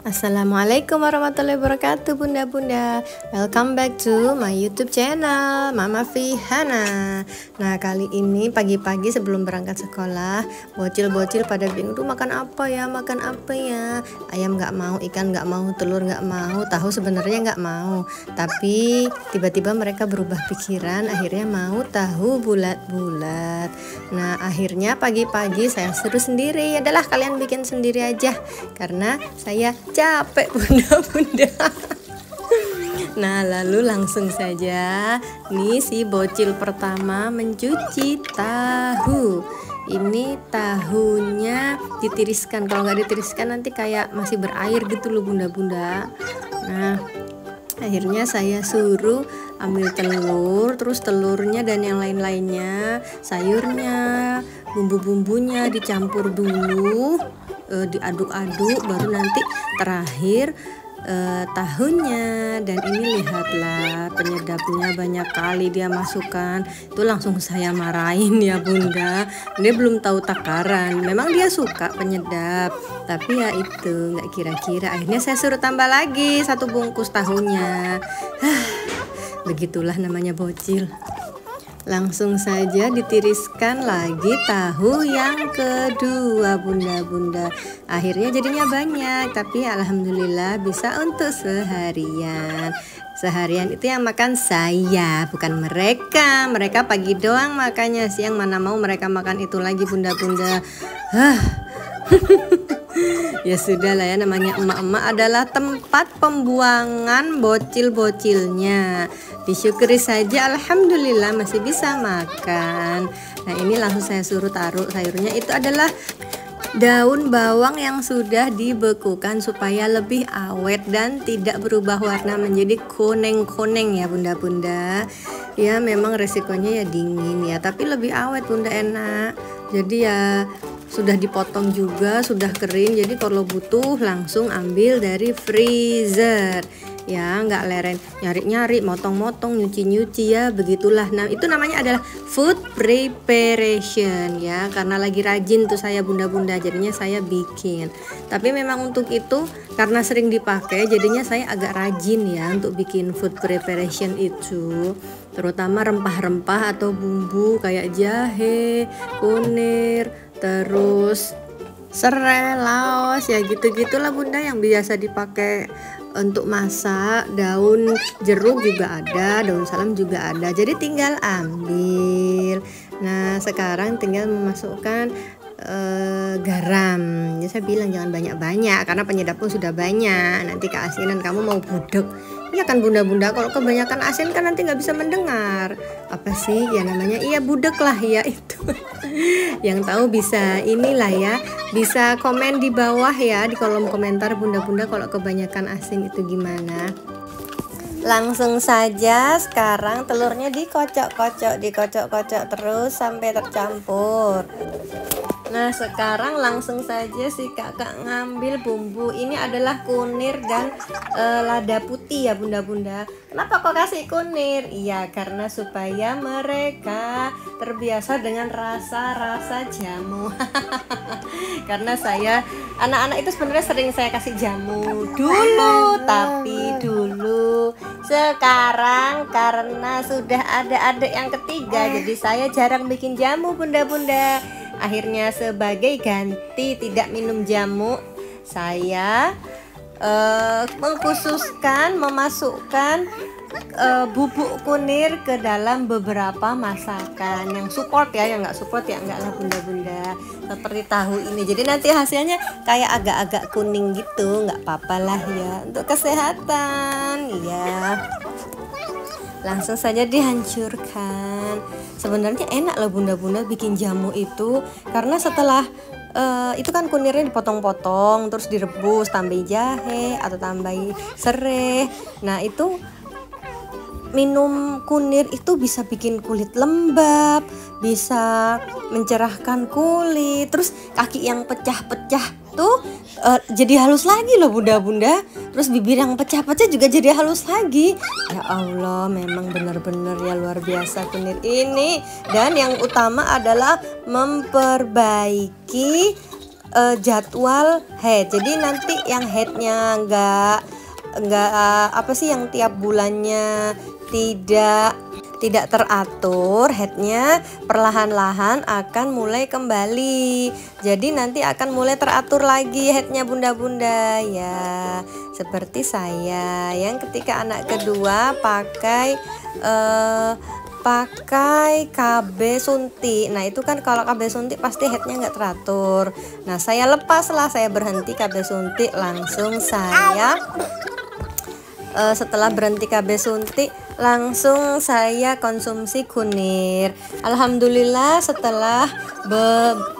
Assalamualaikum warahmatullahi wabarakatuh, bunda-bunda. Welcome back to my YouTube channel Mama Vihana. Nah, kali ini pagi-pagi sebelum berangkat sekolah, bocil-bocil pada bingung tuh makan apa ya, ayam nggak mau, ikan nggak mau, telur nggak mau, tahu sebenarnya nggak mau. Tapi tiba-tiba mereka berubah pikiran, akhirnya mau tahu bulat-bulat. Nah, akhirnya pagi-pagi saya suruh sendiri, adalah kalian bikin sendiri aja karena saya capek, bunda-bunda. Nah, lalu langsung saja nih si bocil pertama mencuci tahu. Ini tahunya ditiriskan, kalau nggak ditiriskan nanti kayak masih berair gitu loh, bunda-bunda. Nah, akhirnya saya suruh ambil telur, terus telurnya dan yang lain-lainnya, sayurnya, bumbu-bumbunya dicampur dulu, diaduk-aduk, baru nanti terakhir tahunya. Dan ini lihatlah, penyedapnya banyak kali dia masukkan. Itu langsung saya marahin ya bunda, dia belum tahu takaran. Memang dia suka penyedap, tapi ya itu nggak kira-kira. Akhirnya saya suruh tambah lagi 1 bungkus tahunya. Begitulah namanya bocil. Langsung saja ditiriskan lagi tahu yang kedua, bunda-bunda. Akhirnya jadinya banyak, tapi alhamdulillah bisa untuk seharian. Seharian itu yang makan saya, bukan mereka. Mereka pagi doang makanya, siang mana mau mereka makan itu lagi, bunda-bunda. Ya sudah lah ya, namanya emak-emak adalah tempat pembuangan bocil-bocilnya. Disyukuri saja, alhamdulillah masih bisa makan. Nah, ini langsung saya suruh taruh sayurnya. Itu adalah daun bawang yang sudah dibekukan supaya lebih awet dan tidak berubah warna menjadi kuning-kuning ya bunda-bunda. Ya memang resikonya ya dingin ya, tapi lebih awet bunda, enak. Jadi ya sudah dipotong juga, sudah kering, jadi kalau butuh langsung ambil dari freezer ya, nggak leren nyari-nyari, motong-motong, nyuci-nyuci ya, begitulah. Nah, itu namanya adalah food preparation ya, karena lagi rajin tuh saya bunda-bunda, jadinya saya bikin. Tapi memang untuk itu karena sering dipakai, jadinya saya agak rajin ya untuk bikin food preparation itu, terutama rempah-rempah atau bumbu kayak jahe, kunir, terus serai, laos ya, gitu-gitulah bunda yang biasa dipakai untuk masak. Daun jeruk juga ada, daun salam juga ada, jadi tinggal ambil. Nah, sekarang tinggal memasukkan garam ya, saya bilang jangan banyak-banyak karena penyedap pun sudah banyak, nanti keasinan kamu mau budek ya kan bunda-bunda. Kalau kebanyakan asin kan nanti nggak bisa mendengar apa sih ya namanya, iya budek lah ya itu. Yang tahu bisa inilah ya, bisa komen di bawah ya, di kolom komentar bunda-bunda kalau kebanyakan asin itu gimana. Langsung saja sekarang telurnya dikocok-kocok terus sampai tercampur. Nah, sekarang langsung saja si kakak ngambil bumbu. Ini adalah kunir dan lada putih ya bunda-bunda. Kenapa kok kasih kunir? Iya, karena supaya mereka terbiasa dengan rasa-rasa jamu. Karena saya, anak-anak itu sebenarnya sering saya kasih jamu dulu, tapi dulu. Sekarang karena sudah ada adik yang ketiga, jadi saya jarang bikin jamu bunda-bunda. Akhirnya sebagai ganti tidak minum jamu, saya memasukkan bubuk kunir ke dalam beberapa masakan. Yang support ya, yang nggak support ya enggak lah bunda-bunda. Seperti tahu ini, jadi nanti hasilnya kayak agak-agak kuning gitu, nggak apa-apa lah ya, untuk kesehatan ya. Langsung saja dihancurkan. Sebenarnya enak loh bunda-bunda bikin jamu itu, karena setelah itu kan kunirnya dipotong-potong terus direbus, tambahi jahe atau tambahi serai. Nah, itu minum kunir itu bisa bikin kulit lembab, bisa mencerahkan kulit, terus kaki yang pecah-pecah tuh jadi halus lagi loh bunda-bunda. Terus bibir yang pecah-pecah juga jadi halus lagi. Ya Allah, memang benar-benar ya luar biasa kunir ini. Dan yang utama adalah memperbaiki jadwal head. Jadi nanti yang headnya nggak apa sih, yang tiap bulannya tidak teratur, headnya perlahan-lahan akan mulai kembali. Jadi nanti akan mulai teratur lagi headnya bunda-bunda ya. Seperti saya yang ketika anak kedua pakai KB suntik. Nah itu kan kalau KB suntik pasti headnya nggak teratur. Nah saya lepas lah, saya berhenti KB suntik, langsung saya setelah berhenti KB suntik langsung saya konsumsi kunir. Alhamdulillah setelah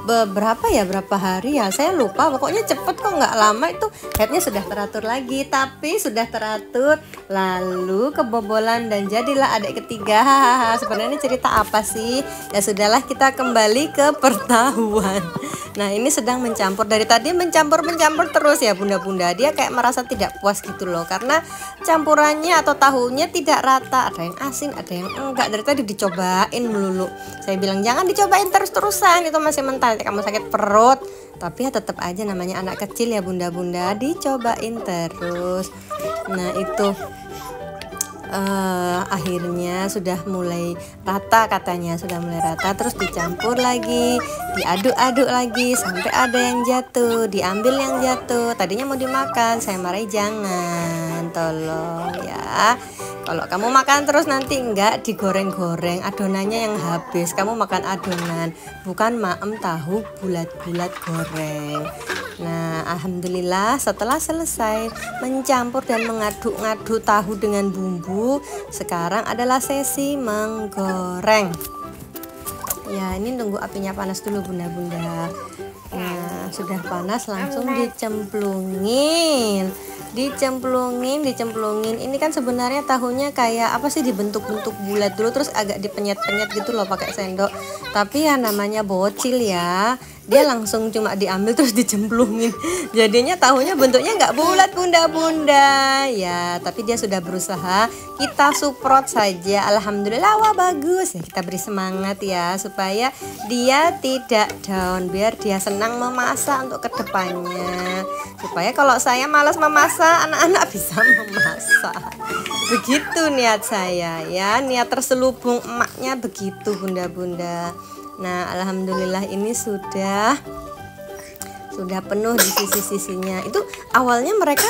berapa hari ya, saya lupa, pokoknya cepet kok, nggak lama itu headnya sudah teratur lagi. Tapi sudah teratur lalu kebobolan dan jadilah adik ketiga. Sebenarnya cerita apa sih? Ya sudahlah, kita kembali ke pertahuan. Nah ini sedang mencampur, dari tadi mencampur terus ya bunda-bunda. Dia kayak merasa tidak puas gitu loh, karena campurannya atau tahunya tidak rata, ada yang asin ada yang enggak. Dari tadi dicobain melulu. Saya bilang jangan dicobain terus-terusan, itu masih mentah, nanti kamu sakit perut. Tapi ya tetap aja namanya anak kecil ya bunda-bunda, dicobain terus. Nah itu akhirnya sudah mulai rata, katanya sudah mulai rata. Terus dicampur lagi, diaduk-aduk lagi sampai ada yang jatuh, diambil yang jatuh. Tadinya mau dimakan, saya marahi, jangan, tolong ya. Kalau kamu makan terus nanti enggak digoreng-goreng, adonannya yang habis. Kamu makan adonan, bukan maem tahu bulat-bulat goreng. Nah alhamdulillah setelah selesai mencampur dan mengaduk-ngaduk tahu dengan bumbu, sekarang adalah sesi menggoreng. Ya ini tunggu apinya panas dulu bunda-bunda. Nah sudah panas, langsung dicemplungin. Ini kan sebenarnya tahunya kayak apa sih, dibentuk-bentuk bulat dulu terus agak dipenyet-penyet gitu loh pakai sendok. Tapi ya namanya bocil ya, dia langsung cuma diambil terus dicemplungin. Jadinya tahunya bentuknya nggak bulat bunda-bunda ya. Tapi dia sudah berusaha, kita support saja. Alhamdulillah, wah bagus ya, kita beri semangat ya supaya dia tidak down, biar dia senang memasak untuk kedepannya. Supaya kalau saya malas memasak, anak-anak bisa memasak. Begitu niat saya ya, niat terselubung emaknya begitu bunda-bunda. Nah alhamdulillah ini sudah penuh di sisi-sisinya. Itu awalnya mereka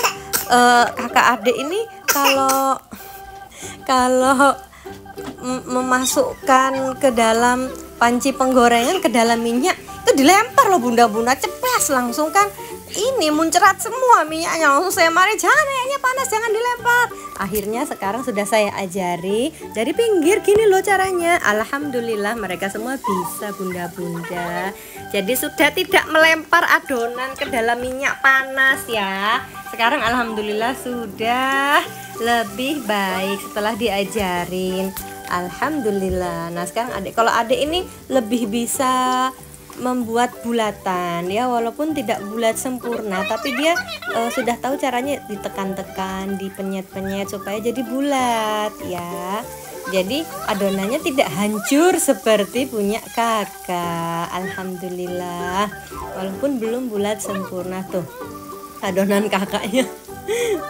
kakak adik ini kalau memasukkan ke dalam panci penggorengan, ke dalam minyak, itu dilempar loh bunda-bunda, ceplas langsung kan. Ini muncrat semua minyaknya, langsung saya marahi, jangan, minyaknya panas, jangan dilempar. Akhirnya sekarang sudah saya ajari dari pinggir, gini loh caranya. Alhamdulillah mereka semua bisa bunda-bunda. Jadi sudah tidak melempar adonan ke dalam minyak panas ya. Sekarang alhamdulillah sudah lebih baik setelah diajarin. Alhamdulillah. Nah sekarang kalau adik ini lebih bisa membuat bulatan ya, walaupun tidak bulat sempurna, tapi dia sudah tahu caranya, ditekan-tekan, dipenyet-penyet supaya jadi bulat ya. Jadi adonannya tidak hancur seperti punya kakak. Alhamdulillah, walaupun belum bulat sempurna tuh adonan kakaknya.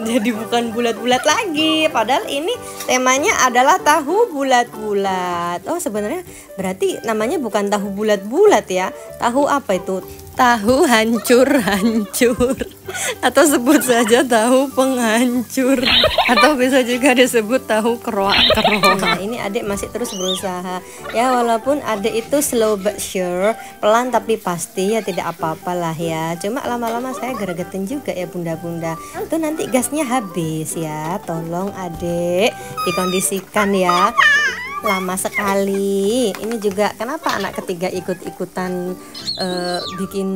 Jadi bukan bulat-bulat lagi, padahal ini temanya adalah tahu bulat-bulat. Oh sebenarnya berarti namanya bukan tahu bulat-bulat ya. Tahu apa itu? Tahu hancur-hancur, atau sebut saja tahu penghancur, atau bisa juga disebut tahu keroak-keroak. Nah ini adik masih terus berusaha ya, walaupun adik itu slow but sure, pelan tapi pasti ya, tidak apa-apalah ya. Cuma lama-lama saya gregetin juga ya bunda-bunda, itu nanti gasnya habis ya. Tolong adik dikondisikan ya, lama sekali. Ini juga kenapa anak ketiga ikut-ikutan bikin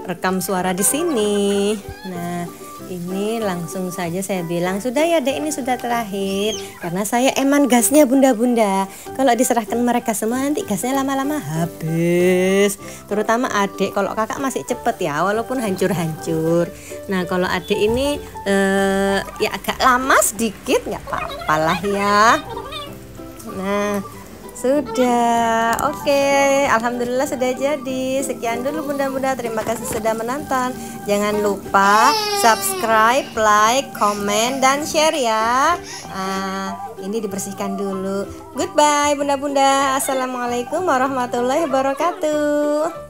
rekam suara di sini. Nah ini langsung saja saya bilang, sudah ya dek, ini sudah terakhir, karena saya eman gasnya bunda-bunda. Kalau diserahkan mereka semua nanti gasnya lama-lama habis, terutama adik. Kalau kakak masih cepet ya, walaupun hancur-hancur. Nah kalau adik ini ya agak lama sedikit, nggak apa-apa lah ya. Nah Sudah, oke. Alhamdulillah sudah jadi. Sekian dulu bunda-bunda. Terima kasih sudah menonton. Jangan lupa subscribe, like, komen, dan share ya. Ini dibersihkan dulu. Goodbye bunda-bunda. Assalamualaikum warahmatullahi wabarakatuh.